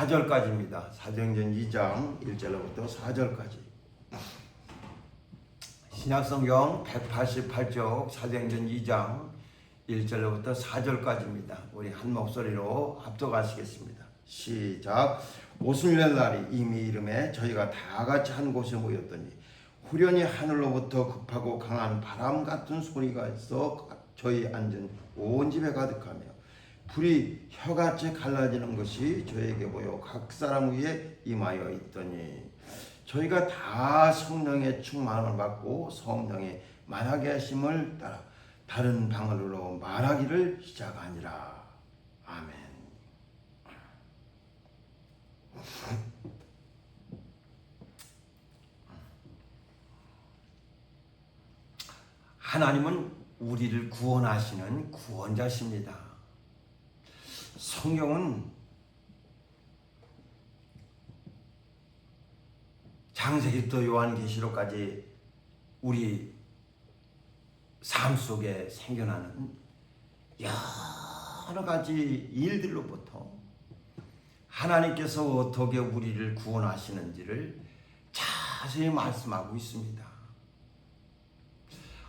4절까지입니다. 사도행전 2장 1절로부터 4절까지. 신약성경 188쪽 사도행전 2장 1절로부터 4절까지입니다. 우리 한 목소리로 합독하시겠습니다. 시작. 오순절 날이 이미 이름에 저희가 다 같이 한 곳에 모였더니 후련히 하늘로부터 급하고 강한 바람 같은 소리가 있어 저희 앉은 온 집에 가득하며 불이 혀같이 갈라지는 것이 저에게 보여 각 사람 위에 임하여 있더니 저희가 다 성령의 충만을 받고 성령의 말하게 하심을 따라 다른 방언으로 말하기를 시작하니라. 아멘. 하나님은 우리를 구원하시는 구원자십니다. 성경은 창세기부터 요한계시록까지 우리 삶 속에 생겨나는 여러 가지 일들로부터 하나님께서 어떻게 우리를 구원하시는지를 자세히 말씀하고 있습니다.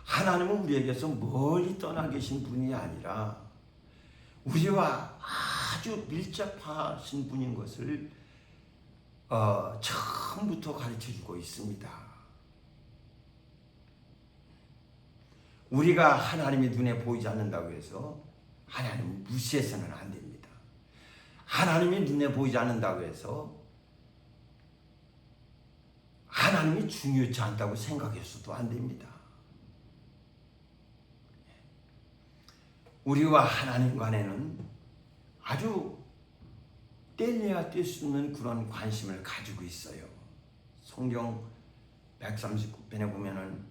하나님은 우리에게서 멀리 떠나 계신 분이 아니라 우리와 아주 밀접하신 분인 것을 처음부터 가르쳐주고 있습니다. 우리가 하나님이 눈에 보이지 않는다고 해서 하나님을 무시해서는 안 됩니다. 하나님이 눈에 보이지 않는다고 해서 하나님이 중요치 않다고 생각해서도 안 됩니다. 우리와 하나님 간에는 아주 뗄래야 뗄 수 없는 그런 관심을 가지고 있어요. 성경 139편에 보면은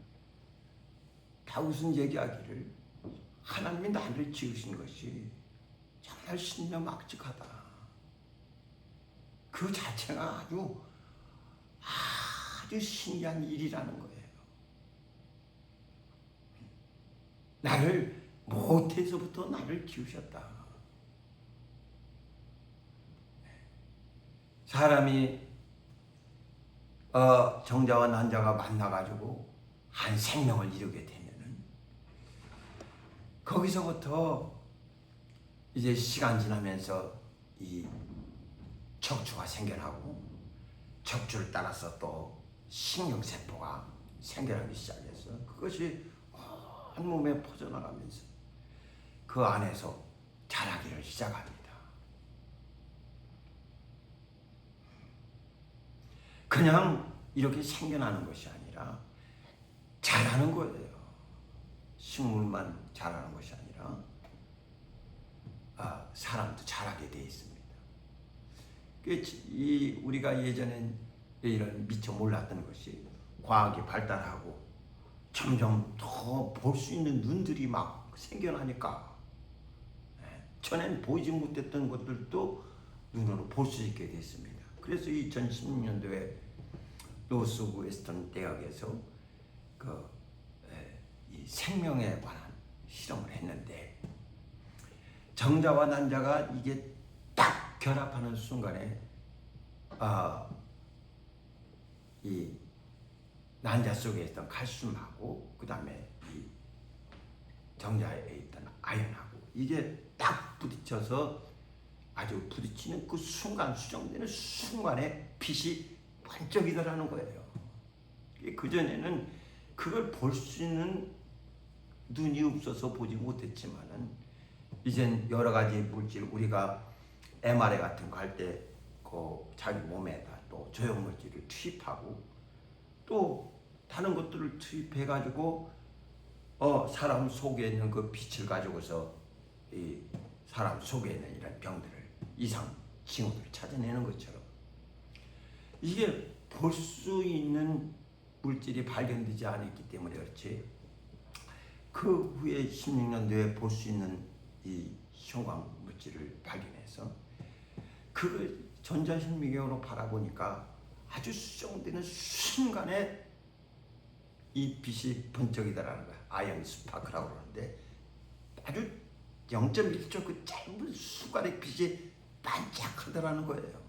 다윗은 얘기하기를 하나님이 나를 지으신 것이 정말 신명막직하다. 그 자체가 아주 신기한 일이라는 거예요. 나를 모태에서부터 나를 키우셨다. 사람이 정자와 난자가 만나가지고 한 생명을 이루게 되면은 거기서부터 이제 시간 지나면서 이 척추가 생겨나고 척추를 따라서 또 신경세포가 생겨나기 시작해서 그것이 온 몸에 퍼져나가면서 그 안에서 자라기를 시작합니다. 그냥 이렇게 생겨나는 것이 아니라 자라는 거예요. 식물만 자라는 것이 아니라 사람도 자라게 되어 있습니다. 우리가 예전엔 이런 미처 몰랐던 것이 과학이 발달하고 점점 더 볼 수 있는 눈들이 막 생겨나니까 전엔 보이지 못했던 것들도 눈으로 볼 수 있게 됐습니다. 그래서 2016년도에 노스 웨스턴 대학에서 이 생명에 관한 실험을 했는데 정자와 난자가 이게 딱 결합하는 순간에 이 난자 속에 있던 칼슘하고 그 다음에 이 정자에 있던 아연하고 이게 딱 부딪혀서 아주 부딪히는 그 순간, 수정되는 순간에 빛이 반짝이더라는 거예요. 그전에는 그걸 볼 수 있는 눈이 없어서 보지 못했지만은 이젠 여러 가지 물질, 우리가 MRI 같은 거 할 때 그 자기 몸에다 또 저용물질을 투입하고 또 다른 것들을 투입해가지고 사람 속에 있는 그 빛을 가지고서 이 사람 속에 있는 이런 병들을 이상 징후들을 찾아내는 것처럼 이게 볼 수 있는 물질이 발견되지 않았기 때문에 그렇지 그 후에 16년도에 볼 수 있는 이 형광 물질을 발견해서 그 전자현미경으로 바라보니까 아주 수정되는 순간에 이 빛이 번쩍이더라는 거야. 아이언 스파크라고 그러는데 아주 0.1초 그 짧은 순간의 빛이 반짝하더라는 거예요.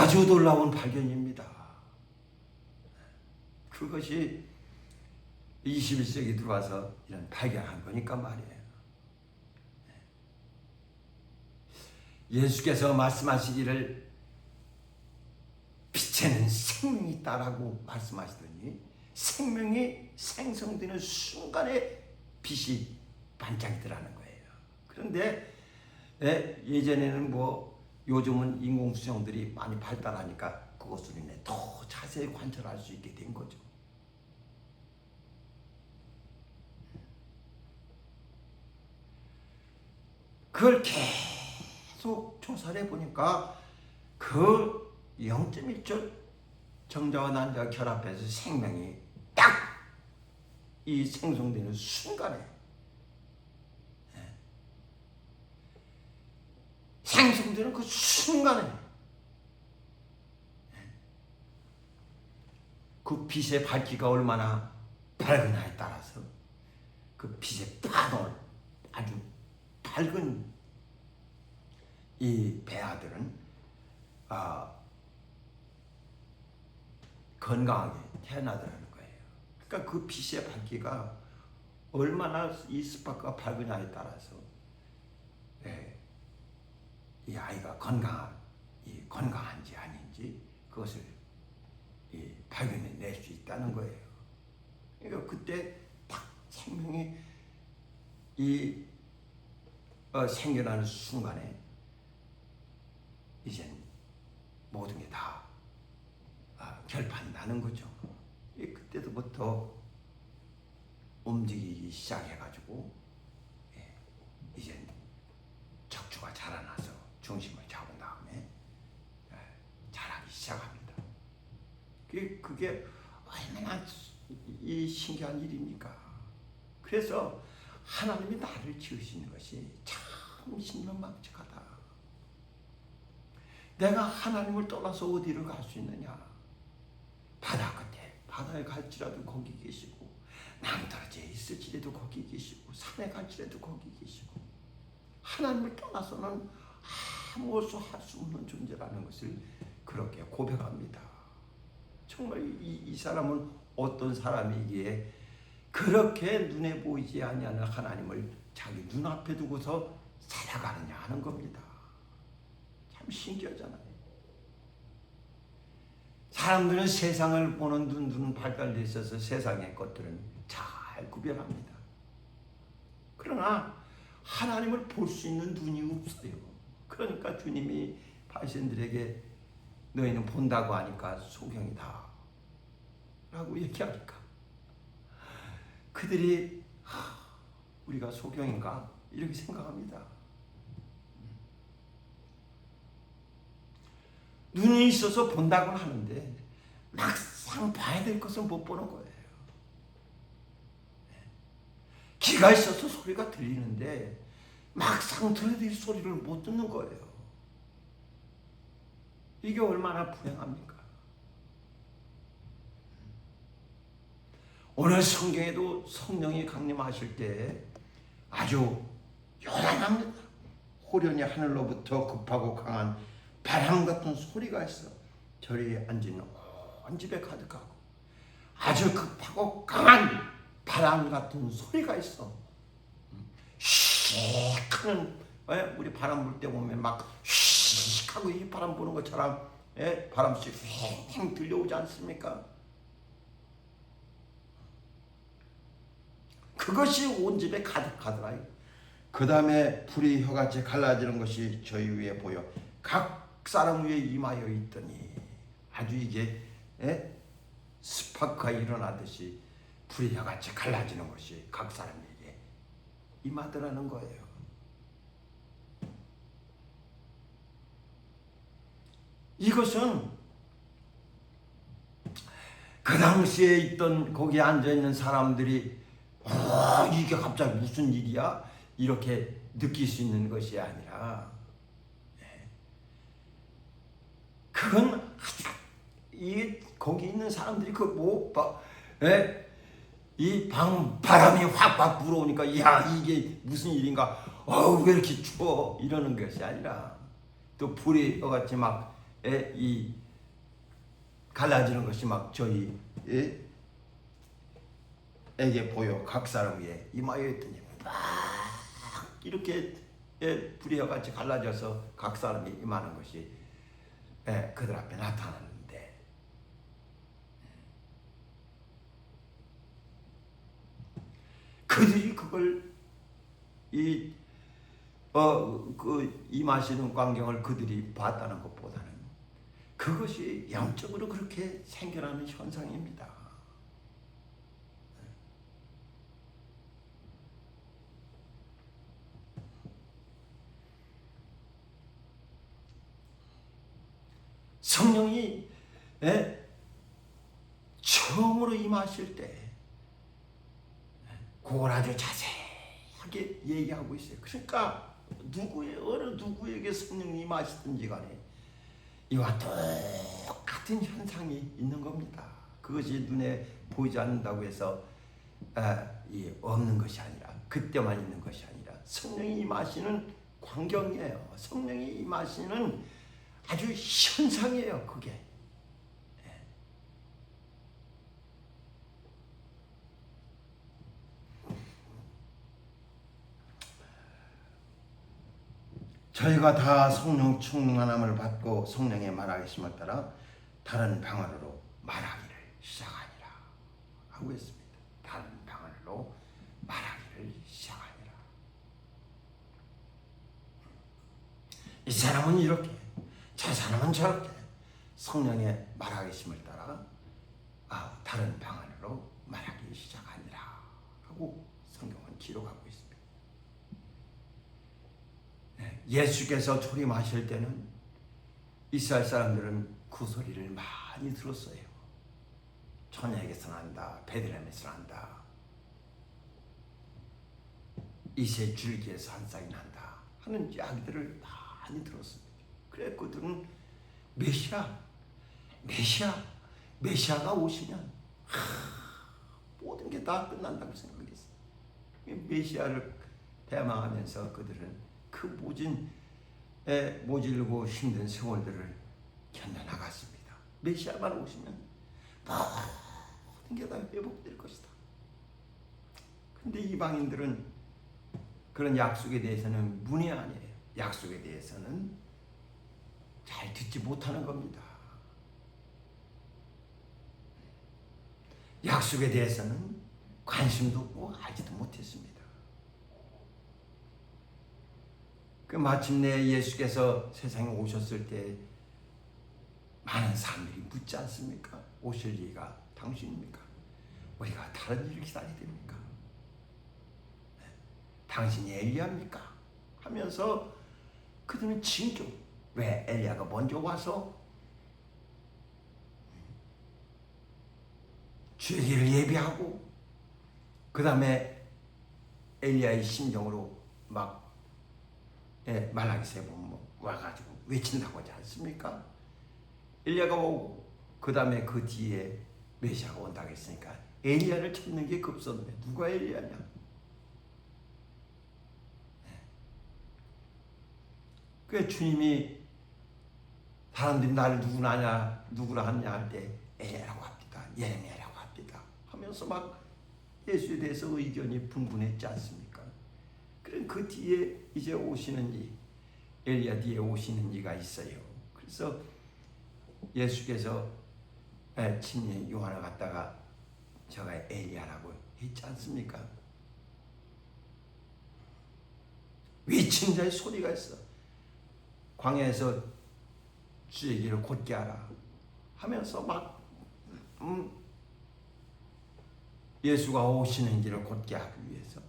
아주 놀라운 발견입니다. 그것이 21세기 들어와서 이런 발견한 거니까 말이에요. 예수께서 말씀하시기를 빛에는 생명이 있다라고 말씀하시더니 생명이 생성되는 순간에 빛이 반짝이더라는 거예요. 그런데 예전에는 요즘은 인공수정들이 많이 발달하니까 그것으로 인해 더 자세히 관찰할 수 있게 된 거죠. 그걸 계속 조사를 해보니까 그 0.1초 정자와 난자가 결합해서 생명이 딱 이 생성되는 순간에 생성되는 그 순간에 그 빛의 밝기가 얼마나 밝으냐에 따라서 그 빛의 파동을 아주 밝은 이 배아들은 건강하게 태어나더라는 거예요. 그러니까 그 빛의 밝기가 얼마나 이 스파크가 밝으냐에 따라서 이 아이가 건강한지 아닌지 그것을 발견해낼 수 있다는 거예요. 그러니까 그때 딱 생명이 생겨나는 순간에 이젠 모든 게 다 결판이 나는 거죠. 그때부터 움직이기 시작해가지고 이젠 척추가 자라나서 중심을 잡은 다음에 자라기 시작합니다. 그게 얼마나 신기한 일입니까? 그래서 하나님이 나를 지으시는 것이 참 신명망측하다. 내가 하나님을 떠나서 어디를 갈 수 있느냐? 바다 끝에 바다에 갈지라도 거기 계시고 낭떠러지에 있을지라도 거기 계시고 산에 갈지라도 거기 계시고 하나님을 떠나서는 아무것도 할 수 없는 존재라는 것을 그렇게 고백합니다. 정말 이 사람은 어떤 사람이기에 그렇게 눈에 보이지 아니하는 하나님을 자기 눈앞에 두고서 살아가느냐 하는 겁니다. 참 신기하잖아요. 사람들은 세상을 보는 눈은 발달되어 있어서 세상의 것들은 잘 구별합니다. 그러나 하나님을 볼 수 있는 눈이 없어요. 그러니까 주님이 바리새인들에게 너희는 본다고 하니까 소경이다 라고 얘기하니까 그들이 우리가 소경인가 이렇게 생각합니다. 눈이 있어서 본다고는 하는데 막상 봐야 될 것을 못 보는 거예요. 귀가 있어서 소리가 들리는데 막상 들어야 될 소리를 못 듣는 거예요. 이게 얼마나 불행합니까? 오늘 성경에도 성령이 강림하실 때 아주 요란합니다. 호련히 하늘로부터 급하고 강한 바람 같은 소리가 있어 저리 앉은 온 집에 가득하고 아주 급하고 강한 바람 같은 소리가 있어. 씩 하는 우리 바람 불 때 보면 막 씩 하고 이 바람 부는 것처럼 바람씩 휙 들려오지 않습니까? 그것이 온 집에 가득하더라. 그 다음에 불이 혀같이 갈라지는 것이 저희 위에 보여 각 사람 위에 임하여 있더니 아주 이게 스파크가 일어나듯이 불이 혀같이 갈라지는 것이 각 사람에게 임하더라는 거예요. 이것은 그 당시에 있던 거기에 앉아있는 사람들이 이게 갑자기 무슨 일이야? 이렇게 느낄 수 있는 것이 아니라 그건 거기 있는 사람들이 이 바람이 확 불어오니까 야 이게 무슨 일인가? 왜 이렇게 추워? 이러는 것이 아니라 또 불이 같이 막 이 갈라지는 것이 막 저희 에게 보여 각 사람 위에 임하여 있더니 막 이렇게 불이어같이 갈라져서 각 사람이 임하는 것이 그들 앞에 나타나는데 그들이 그걸 그 임하시는 광경을 그들이 봤다는 것보다는 그것이 영적으로 그렇게 생겨나는 현상입니다. 성령이 처음으로 임하실 때 그걸 아주 자세하게 얘기하고 있어요. 그러니까 어느 누구에게 성령이 임하시든지 간에 이와 똑같은 현상이 있는 겁니다. 그것이 눈에 보이지 않는다고 해서 없는 것이 아니라 그때만 있는 것이 아니라 성령이 임하시는 광경이에요. 성령이 임하시는 아주 현상이에요. 그게 저희가 다 성령 충만함을 받고 성령의 말하심을 따라 다른 방언으로 말하기를 시작하니라 하고 있습니다. 다른 방언으로 말하기를 시작하니라. 이 사람은 이렇게 저 사람은 저렇게 성령의 말하심을 따라 다른 방언으로 말하기 시작하니라 하고 성경은 기록하고 있습니다. 예수께서 초림하실 때는 이스라엘 사람들은 그 소리를 많이 들었어요. 처녀에게서 난다, 베들레헴에서 난다, 이새 줄기에서 한 쌍이 난다 하는 이야기들을 많이 들었습니다. 그래 그들은 메시아가 오시면 모든 게 다 끝난다고 생각했어요. 메시아를 대망하면서 그들은 그 모질고 힘든 세월들을 견뎌나갔습니다. 메시아만 오시면 모든 게 다 회복될 것이다. 근데 이방인들은 그런 약속에 대해서는 문외한이에요. 약속에 대해서는 잘 듣지 못하는 겁니다. 약속에 대해서는 관심도 없고 알지도 못했습니다. 마침내 예수께서 세상에 오셨을 때 많은 사람들이 묻지 않습니까? 오실 이가 당신입니까? 우리가 다른 일을 기다려야 됩니까? 당신이 엘리야입니까? 하면서 그들은 진교 왜 엘리야가 먼저 와서 주의를 예비하고 그 다음에 엘리야의 심정으로 막 말라기서에 보면 와가지고 외친다고 하지 않습니까? 엘리야가 오고 그 다음에 그 뒤에 메시아가 온다고 했으니까 엘리야를 찾는 게 급선데 누가 엘리야냐? 그 주님이 사람들이 나를 누구라 하냐 할 때 엘리야라고 합니다. 예레미야라고 합니다. 하면서 막 예수에 대해서 의견이 분분했지 않습니까? 그럼 그 뒤에 이제 오시는 이 엘리야 뒤에 오시는 이가 있어요. 그래서 예수께서 친히 요한을 갖다가 저가 엘리야라고 했지 않습니까? 외친 자의 소리가 있어. 광야에서 주의 길을 곧게 하라 하면서 막 예수가 오시는 길을 곧게 하기 위해서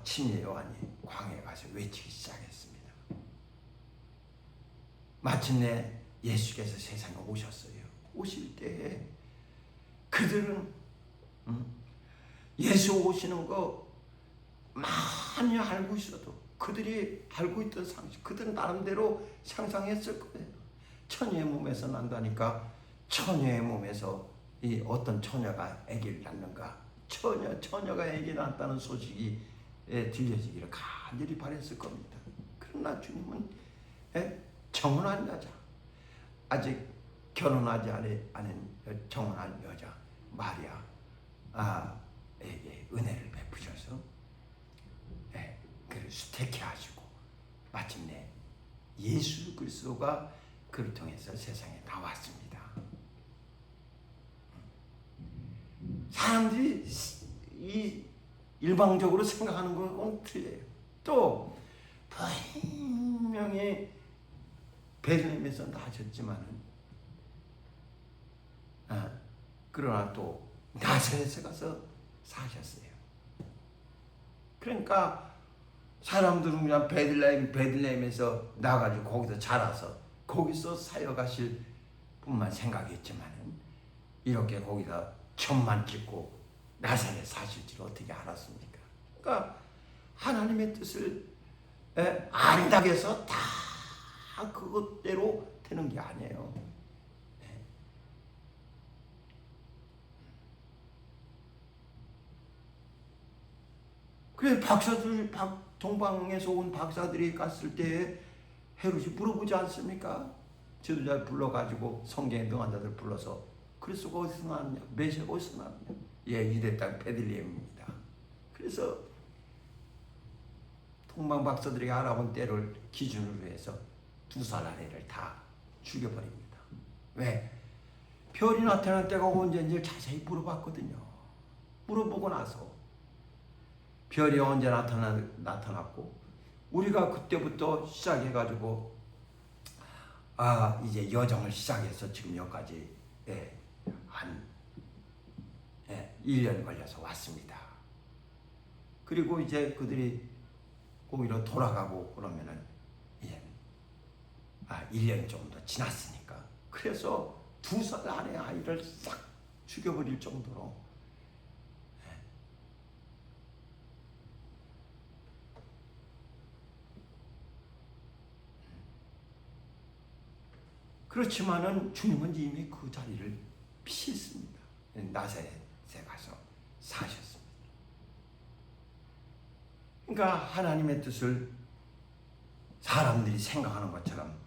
친히 요한이 광야에 가서 외치기 시작했습니다. 마침내 예수께서 세상에 오셨어요. 오실 때에 그들은 예수 오시는 거 많이 알고 있어도 그들이 알고 있던 상식, 그들은 나름대로 상상했을 거예요. 처녀의 몸에서 난다니까 처녀의 몸에서 이 어떤 처녀가 아기를 낳는가, 처녀가 아기 낳았다는 소식이 들려지기를 간절히 바랬을 겁니다. 그러나 주님은 정은한 여자, 아직 결혼하지 않은 정혼한 여자 마리아에게 은혜를 베푸셔서 그를 수태케 하시고 마침내 예수 그리스도가 그를 통해서 세상에 나왔습니다. 사람들이 이 일방적으로 생각하는 건 틀려요. 또 분명히 베들레헴에서 나셨지만은 그러나 또 나사렛에 가서 사셨어요. 그러니까 사람들은 그냥 베들레헴에서 나가지고 거기서 자라서 거기서 사역하실 뿐만 생각했지만은 이렇게 거기다 천만 찍고 나사렛 사실 줄 어떻게 알았습니까? 그러니까 하나님의 뜻을 안다고 해서 다 그것대로 되는 게 아니에요. 그래 동방에서 온 박사들이 갔을 때 헤롯이 물어보지 않습니까? 지도자를 불러가지고 성경에 능한 자들 불러서 그리스도가 어디서 나왔냐? 메시아가 어디서 나왔냐? 유대 땅 베들레헴입니다. 그래서 동방 박사들이 알아본 때를 기준으로 해서 2살 아래를 다 죽여버립니다. 왜? 별이 나타난 때가 언제인지 자세히 물어봤거든요. 물어보고 나서 별이 언제 나타났고 우리가 그때부터 시작해가지고 이제 여정을 시작해서 지금 여기까지 한 1년 걸려서 왔습니다. 그리고 이제 그들이 거기로 돌아가고 그러면은 이제 1년 정도 지났으니까 그래서 2살 안에 아이를 싹 죽여버릴 정도로 그렇지만은 주님은 이미 그 자리를 피했습니다. 나사렛에 가서 사셨습니다. 그러니까 하나님의 뜻을 사람들이 생각하는 것처럼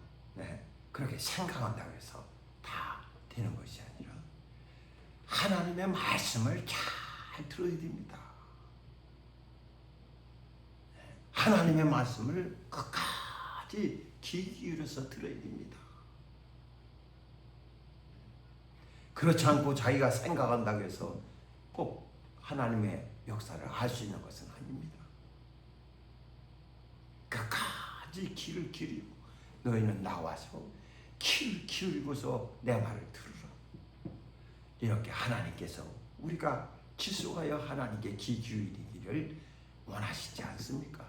그렇게 생각한다고 해서 다 되는 것이 아니라 하나님의 말씀을 잘 들어야 됩니다. 하나님의 말씀을 끝까지 귀 기울여서 들어야 됩니다. 그렇지 않고 자기가 생각한다고 해서 꼭 하나님의 역사를 할 수 있는 것은 아닙니다. 끝까지 귀를 기울이고 너희는 나와서 귀를 기울이고서 내 말을 들으라. 이렇게 하나님께서 우리가 지속하여 하나님께 귀 기울이기를 원하시지 않습니까?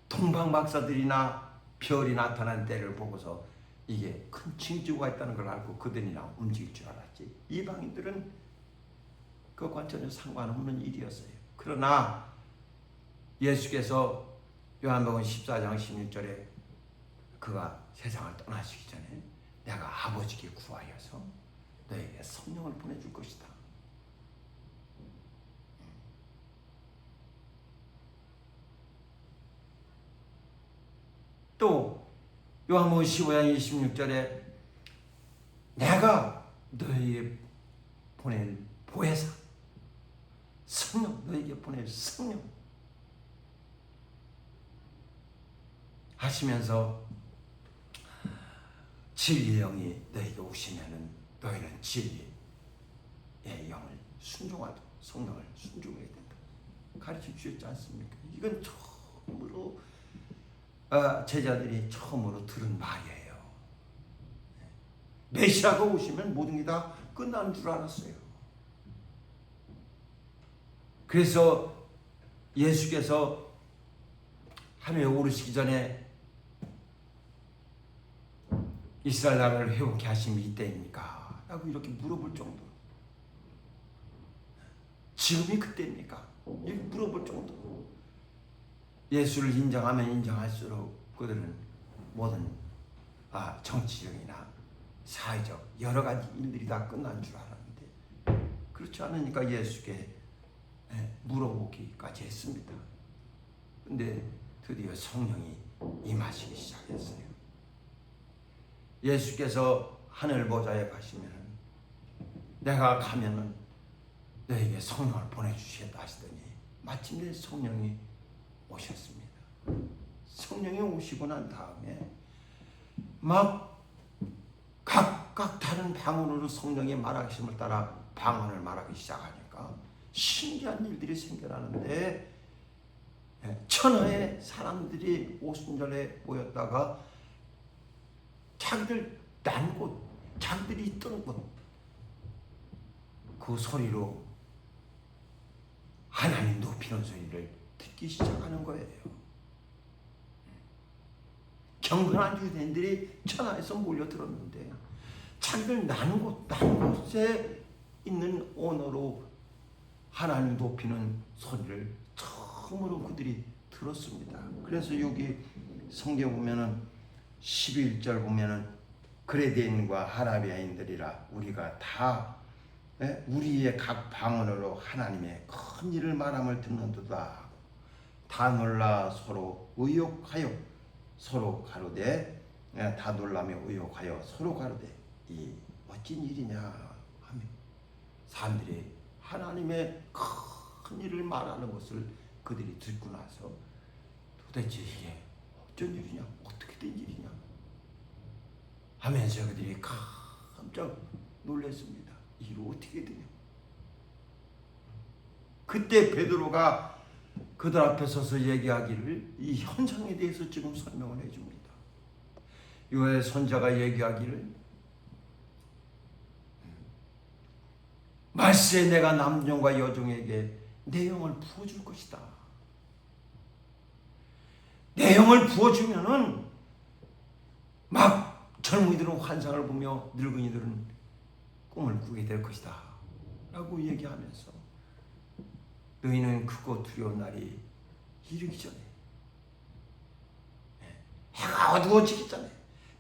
동방 박사들이나 별이 나타난 때를 보고서 이게 큰 징조가 있다는 걸 알고 그들이나 움직일 줄 알았지. 이방인들은 그것과 전혀 상관없는 일이었어요. 그러나 예수께서 요한복음 14장 16절에 그가 세상을 떠나시기 전에 내가 아버지께 구하여서 너에게 성령을 보내줄 것이다. 또 요한복음 15장 26절에 내가 너에게 보낼 보혜사 성령 너에게 보낼 성령 하시면서 진리의 영이 너에게 오시면은 너희는 진리의 영을 순종하도록 성령을 순종해야 된다. 가르쳐 주셨지 않습니까? 이건 처음으로 제자들이 처음으로 들은 말이에요. 메시아가 오시면 모든 게 다 끝나는 줄 알았어요. 그래서 예수께서 하늘에 오르시기 전에 이스라엘 나라를 회복케 하심이 이때입니까? 라고 이렇게 물어볼 정도. 지금이 그때입니까? 이렇게 물어볼 정도. 예수를 인정하면 인정할수록 그들은 모든 정치적이나 사회적 여러 가지 일들이 다 끝난 줄 알았는데 그렇지 않으니까 예수께 물어보기까지 했습니다. 근데 드디어 성령이 임하시기 시작했어요. 예수께서 하늘 보좌에 가시면 내가 가면은 너에게 성령을 보내주시겠다 하시더니 마침내 성령이 오셨습니다. 성령이 오시고 난 다음에 막 각각 다른 방언으로 성령의 말하심을 따라 방언을 말하기 시작하니까 신기한 일들이 생겨나는데 천하의 사람들이 오순절에 모였다가 자기들 난 곳, 자기들이 있던 곳, 그 소리로 하나님 높이는 소리를 듣기 시작하는 거예요. 경건한 유대인들이 천하에서 몰려들었는데 자기들 난 곳에 있는 언어로 하나님 높이는 소리를 처음으로 그들이 들었습니다. 그래서 여기 성경 보면은 11절 보면은 그레데인과 하라비아인들이라 우리가 다 우리의 각 방언으로 하나님의 큰 일을 말함을 듣는도다. 다 놀라 서로 의욕하여 서로 가로되 다 놀라며 의욕하여 서로 가로되 이 멋진 일이냐 하며 사람들이 하나님의 큰 일을 말하는 것을 그들이 듣고 나서 도대체 이게 어쩐 일이냐 어떻게 된 일이냐 하면서 그들이 깜짝 놀랐습니다. 이게 어떻게 되냐. 그때 베드로가 그들 앞에 서서 얘기하기를 이 현상에 대해서 지금 설명을 해줍니다. 요엘 선지자가 얘기하기를 말세 내가 남종과 여종에게 내 영을 부어줄 것이다. 내 영을 부어주면은 막 젊은이들은 환상을 보며 늙은이들은 꿈을 꾸게 될 것이다 라고 얘기하면서 너희는 크고 두려운 날이 이르기 전에 해가 어두워지기 전에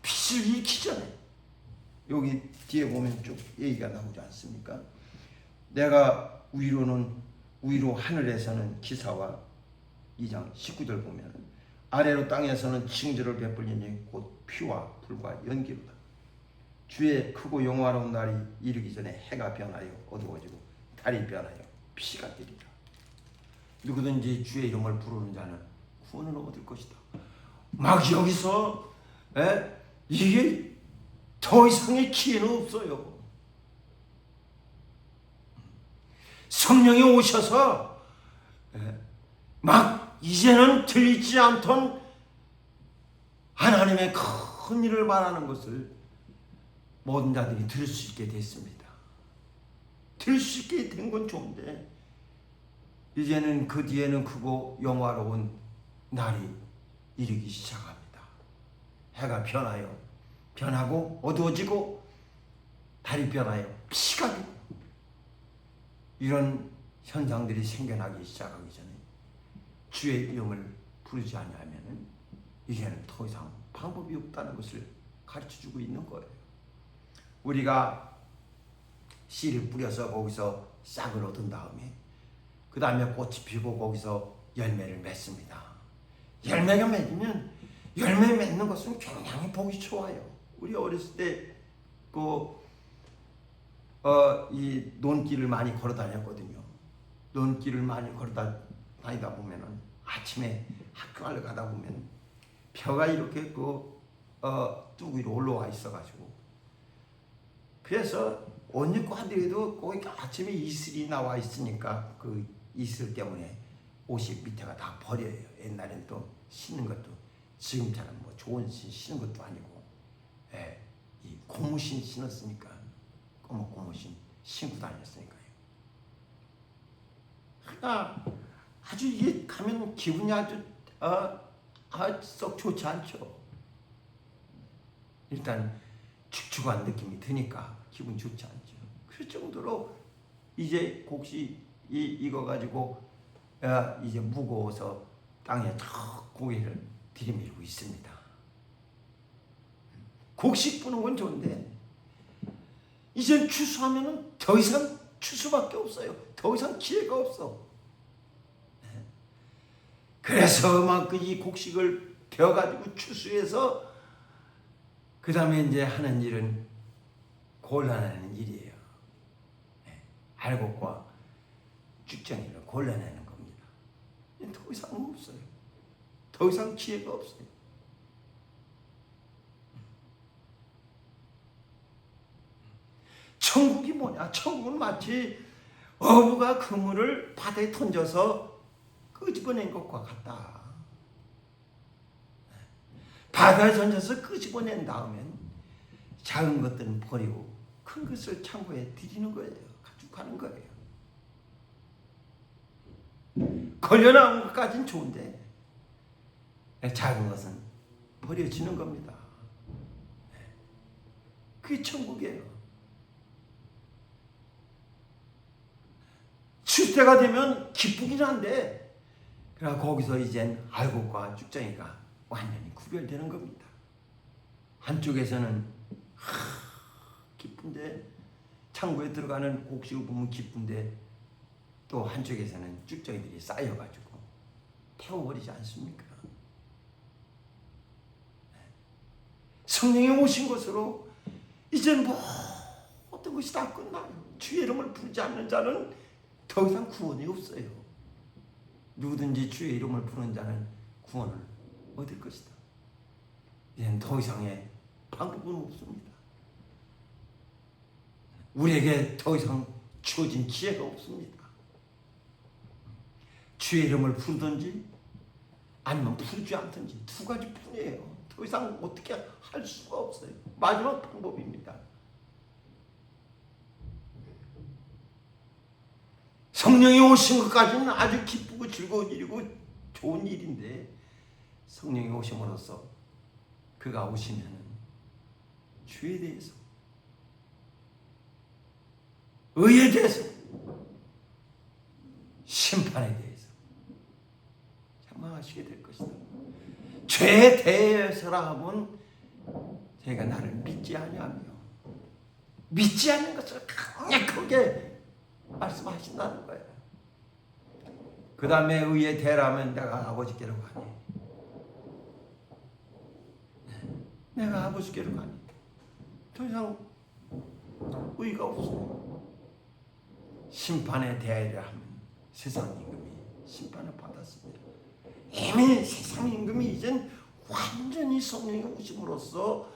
빛을 잃기 전에 여기 뒤에 보면 쭉 얘기가 나오지 않습니까? 내가 위로 하늘에서는 기사와 2장 19절 보면 아래로 땅에서는 징조를 베풀리니 곧 피와 불과 연기로다. 주의 크고 영화로운 날이 이르기 전에 해가 변하여 어두워지고 달이 변하여 피가 되리라. 누구든지 주의 이름을 부르는 자는 구원을 얻을 것이다. 막 여기서 이게 더 이상의 기회는 없어요. 성령이 오셔서 막 이제는 들리지 않던 하나님의 큰 일을 말하는 것을 모든 자들이 들을 수 있게 됐습니다. 들을 수 있게 된 건 좋은데 이제는 그 뒤에는 크고 영화로운 날이 이르기 시작합니다. 해가 변하고 어두워지고 달이 변하여 피가 되고 이런 현상들이 생겨나기 시작하기 전에 주의 이름을 부르지 않으면 이제는 더 이상 방법이 없다는 것을 가르쳐주고 있는 거예요. 우리가 씨를 뿌려서 거기서 싹을 얻은 다음에 그 다음에 꽃이 피고 거기서 열매를 맺습니다. 열매가 맺으면 열매 맺는 것은 굉장히 보기 좋아요. 우리 어렸을 때 이 논길을 많이 걸어 다녔거든요. 논길을 많이 걸어 다니다 보면은 아침에 학교를 가다 보면 벼가 이렇게 뚝 위로 올라와 있어가지고 그래서 옷 입고 하더라도 거기 아침에 이슬이 나와 있으니까 그 이슬 때문에 옷이 밑에가 다 버려요. 옛날엔 또 신는 것도 지금처럼 뭐 좋은 신 신는 것도 아니고 이 고무신 신었으니까 고무신 신고 다녔으니까요. 아주 이게 가면 기분이 아주 썩 좋지 않죠. 일단 축축한 느낌이 드니까 기분 좋지 않죠. 그 정도로 이제 곡식 이거 가지고 이제 무거워서 땅에 탁 고개를 들이밀고 있습니다. 곡식 부는 건 좋은데 이제 추수하면은 더 이상 추수밖에 없어요. 더 이상 기회가 없어. 그래서 막 이 곡식을 베어가지고 추수해서 그 다음에 이제 하는 일은 골라내는 일이에요. 알곡과 쭉정이를 골라내는 겁니다. 더 이상 없어요. 더 이상 기회가 없어요. 천국이 뭐냐? 천국은 마치 어부가 그물을 바다에 던져서 끄집어낸 것과 같다. 바다에 던져서 끄집어낸 다음엔 작은 것들은 버리고 큰 것을 창고에 들이는 거예요. 가져가는 거예요. 걸려나온 것까지는 좋은데 작은 것은 버려지는 겁니다. 그게 천국이에요. 출세가 되면 기쁘긴 한데 그러나 거기서 이젠 알곡과 쭉정이가 완전히 구별되는 겁니다. 한쪽에서는 기쁜데 창고에 들어가는 곡식을 보면 기쁜데 또 한쪽에서는 쭉정이들이 쌓여가지고 태워버리지 않습니까? 성령이 오신 것으로 이젠 모든 것이 다 끝나요. 주의 이름을 부르지 않는 자는 더 이상 구원이 없어요. 누구든지 주의 이름을 부르는 자는 구원을 얻을 것이다. 이제는 더 이상의 방법은 없습니다. 우리에게 더 이상 주어진 기회가 없습니다. 주의 이름을 부르든지 아니면 부르지 않든지 두 가지 뿐이에요. 더 이상 어떻게 할 수가 없어요. 마지막 방법입니다. 성령이 오신 것까지는 아주 기쁘고 즐거운 일이고 좋은 일인데 성령이 오심으로써 그가 오시면은 주에 대해서 의에 대해서 심판에 대해서 책망하시게 될 것이다. 죄에 대해서라 하면 제가 나를 믿지 아니하며 믿지 않는 것을 강력하게 말씀하신다는 거예요. 그 다음에 의에 대라면 내가 아버지께로 가니 내가 아버지께로 가니 더 이상 의가 없어요. 심판에 대하리라 하면 세상 임금이 심판을 받았습니다. 이미 세상 임금이 이젠 완전히 성령이 오심으로써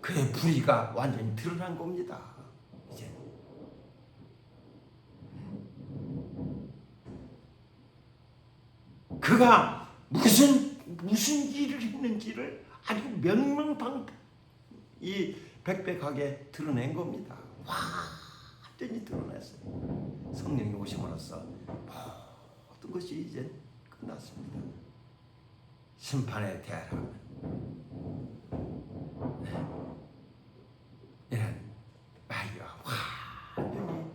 그의 불의가 완전히 드러난 겁니다. 이제 그가 무슨 일을 했는지를 아주 백백하게 드러낸 겁니다. 완전히 드러냈어요. 성령이 오심으로써 모든 것이 이제 끝났습니다. 심판에 대하라면 이런 마귀가 완전히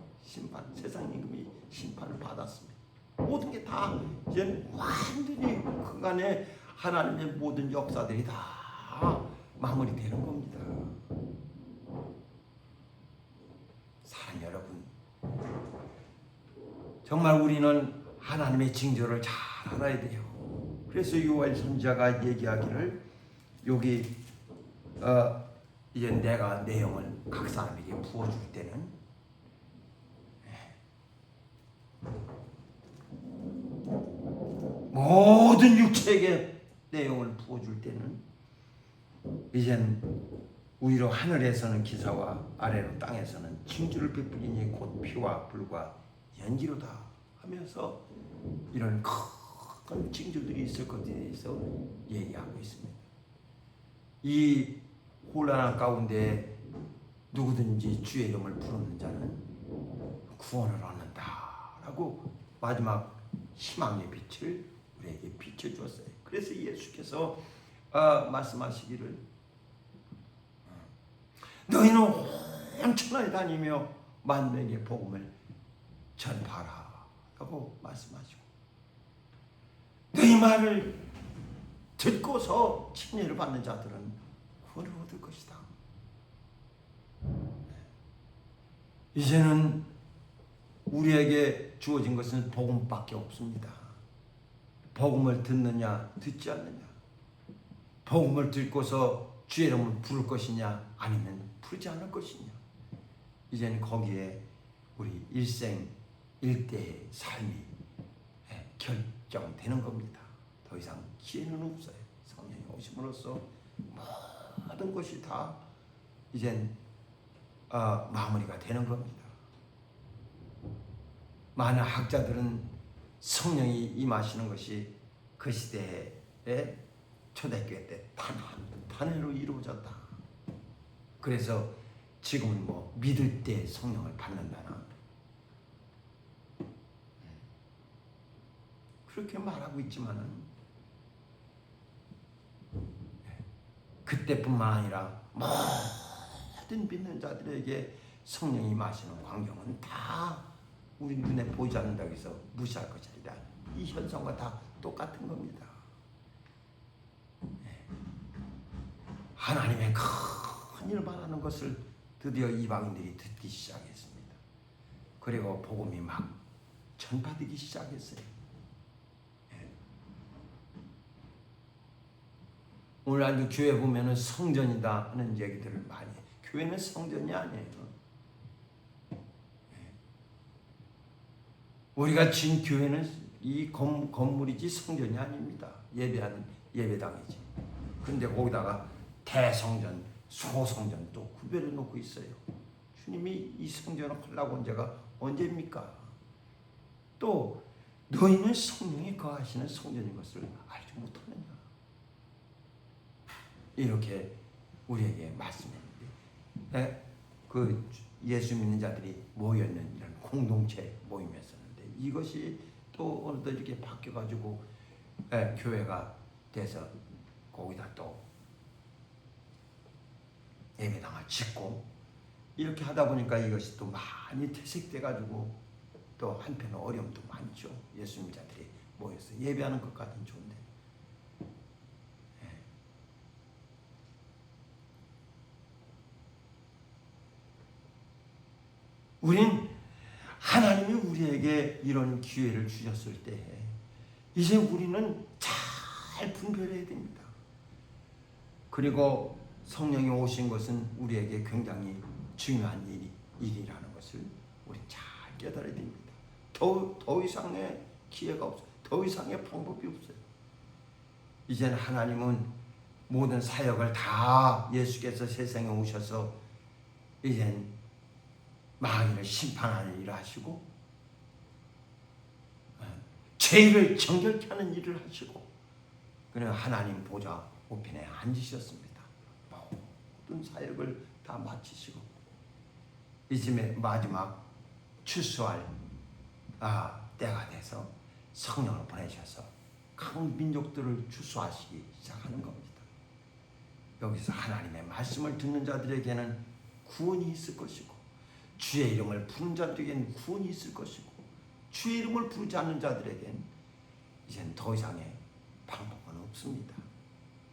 세상 임금이 심판을 받았습니다. 모든 게 다 이제 완전히 그간의 하나님의 모든 역사들이 다 마무리되는 겁니다. 사랑 여러분, 정말 우리는 하나님의 징조를 잘 알아야 돼요. 그래서 요엘 선지자가 얘기하기를 여기 이제 내가 내 영을 각 사람에게 부어줄 때는 모든 육체에게 내 영을 부어줄 때는 이젠 위로 하늘에서는 기사와 아래로 땅에서는 징조를 베풀리니 곧 피와 불과 연기로다 하면서 이런 큰 징조들이 있을 것에 대해서 얘기하고 있습니다. 이 혼란한 가운데 누구든지 주의 이름을 부르는 자는 구원을 얻는다라고 마지막 희망의 빛을 우리에게 비춰주었어요. 그래서 예수께서 말씀하시기를 너희는 온 천하에 다니며 만민에게 복음을 전파하라 라고 말씀하시고 너희 말을 듣고서 침례를 받는 자들은 구원을 얻을 것이다. 이제는 우리에게 주어진 것은 복음밖에 없습니다. 복음을 듣느냐 듣지 않느냐, 복음을 듣고서 주의 이름을 부를 것이냐 아니면 부르지 않을 것이냐, 이제는 거기에 우리 일생 일대의 삶이 결정되는 겁니다. 더 이상 기회는 없어요. 성령이 오심으로써 모든 것이 다 이젠 마무리가 되는 겁니다. 많은 학자들은 성령이 임하시는 것이 그 시대에 초대교회 때 단회로 이루어졌다. 그래서 지금은 뭐 믿을 때 성령을 받는다나 그렇게 말하고 있지만은 그때뿐만 아니라 모든 믿는 자들에게 성령이 임하시는 광경은 다 우리 눈에 보이지 않는다고 해서 무시할 것이 아니라 이 현상과 다 똑같은 겁니다. 하나님의 큰 일 말하는 것을 드디어 이방인들이 듣기 시작했습니다. 그리고 복음이 막 전파되기 시작했어요. 오늘날도 교회 보면은 성전이다 하는 얘기들을 많이 해요. 교회는 성전이 아니에요. 우리가 진 교회는 이 건물이지 성전이 아닙니다. 예배하는 예배당이지. 그런데 거기다가 대성전, 소성전 또 구별해 놓고 있어요. 주님이 이 성전을 하려고 온 제가 언제입니까? 또 너희는 성령이 거하시는 성전인 것을 알지 못하느냐? 이렇게 우리에게 말씀했는데, 그 예수 믿는 자들이 모여있는 이런 공동체 모임이었었는데 이것이 또 어느덧 이렇게 바뀌어가지고 교회가 돼서 거기다 또 예배당을 짓고 이렇게 하다 보니까 이것이 또 많이 퇴색돼가지고 또 한편 어려움도 많죠. 예수 믿는 자들이 모여서 예배하는 것까지는 좋은데 우린 하나님이 우리에게 이런 기회를 주셨을 때 이제 우리는 잘 분별해야 됩니다. 그리고 성령이 오신 것은 우리에게 굉장히 중요한 일이라는 것을 우리 잘 깨달아야 됩니다. 더 이상의 기회가 없어요. 더 이상의 방법이 없어요. 이제는 하나님은 모든 사역을 다 예수께서 세상에 오셔서 이젠 마귀를 심판하는 일을 하시고 죄를 정결케 하는 일을 하시고 그래서 하나님 보좌 우편에 앉으셨습니다. 모든 사역을 다 마치시고 이쯤에 마지막 추수할 때가 돼서 성령을 보내셔서 각 민족들을 추수하시기 시작하는 겁니다. 여기서 하나님의 말씀을 듣는 자들에게는 구원이 있을 것이고 주의 이름을 부른 자들에게는 구원이 있을 것이고 주의 이름을 부르지 않는 자들에게는 이제는 더 이상의 방법은 없습니다.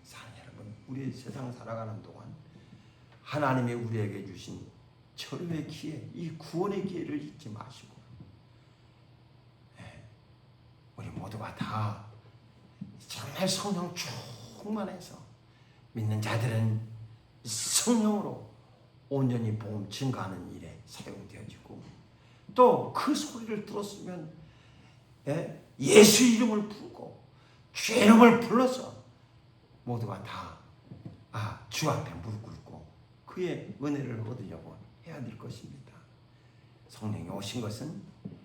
사랑하는 여러분, 우리 세상 살아가는 동안 하나님이 우리에게 주신 절호의 기회, 이 구원의 기회를 잊지 마시고 우리 모두가 다 정말 성령 충만해서 믿는 자들은 성령으로 온전히 복음 증가하는 일에 사용되어지고 또 그 소리를 들었으면 예수 이름을 부르고 주 이름을 불러서 모두가 다 주 앞에 무릎 꿇고 그의 은혜를 얻으려고 해야 될 것입니다. 성령이 오신 것은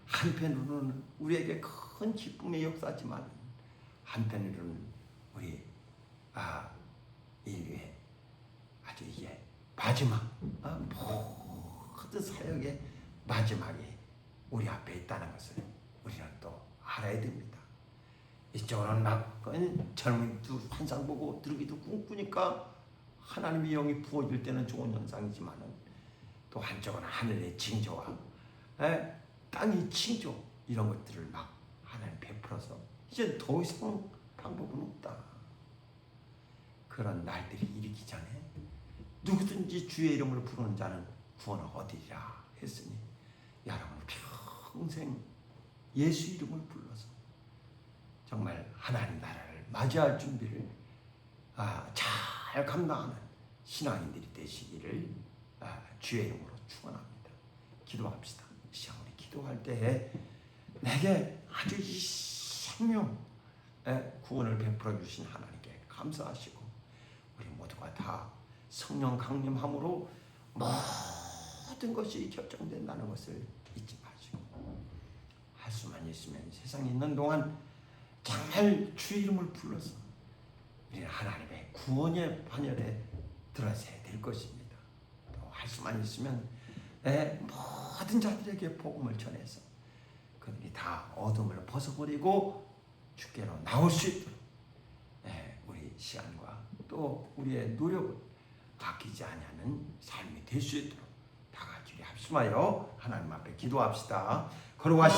한편으로는 우리에게 큰 기쁨의 역사지만 한편으로는 우리 인류의 아주 이게 마지막 모든 사역의 마지막이 우리 앞에 있다는 것을 우리는 또 알아야 됩니다. 이쪽으로는 막 젊은이도 환상 보고 들기도 꿈꾸니까 하나님의 영이 부어질 때는 좋은 현상이지만은 또 한쪽은 하늘의 징조와 땅의 징조 이런 것들을 막 하나님 베풀어서 이제 더 이상 방법은 없다. 그런 날들이 일으키기 전에 누구든지 주의 이름을 부르는 자는 구원을 얻으리라 했으니 여러분 평생 예수 이름을 불러서 정말 하나님 나라를 맞이할 준비를 잘 감당하는 신앙인들이 되시기를 주의 이름으로 축원합니다. 기도합시다. 시간 우리 기도할 때에 내게 아주 이 생명 구원을 베풀어 주신 하나님께 감사하시고 우리 모두가 다 성령 강림함으로 모든 것이 결정된다는 것을 잊지 마시고 할 수만 있으면 세상에 있는 동안 정말 주의 이름을 불러서 우리는 하나님의 구원의 반열에 들어서야 될 것입니다. 또 할 수만 있으면 모든 자들에게 복음을 전해서 그들이 다 어둠을 벗어버리고 주께로 나올 수 있도록 우리 시간과 또 우리의 노력을 아끼지 아니하는 삶이 될 수 있도록 다 같이 합심하여 하나님 앞에 기도합시다. 걸어가시는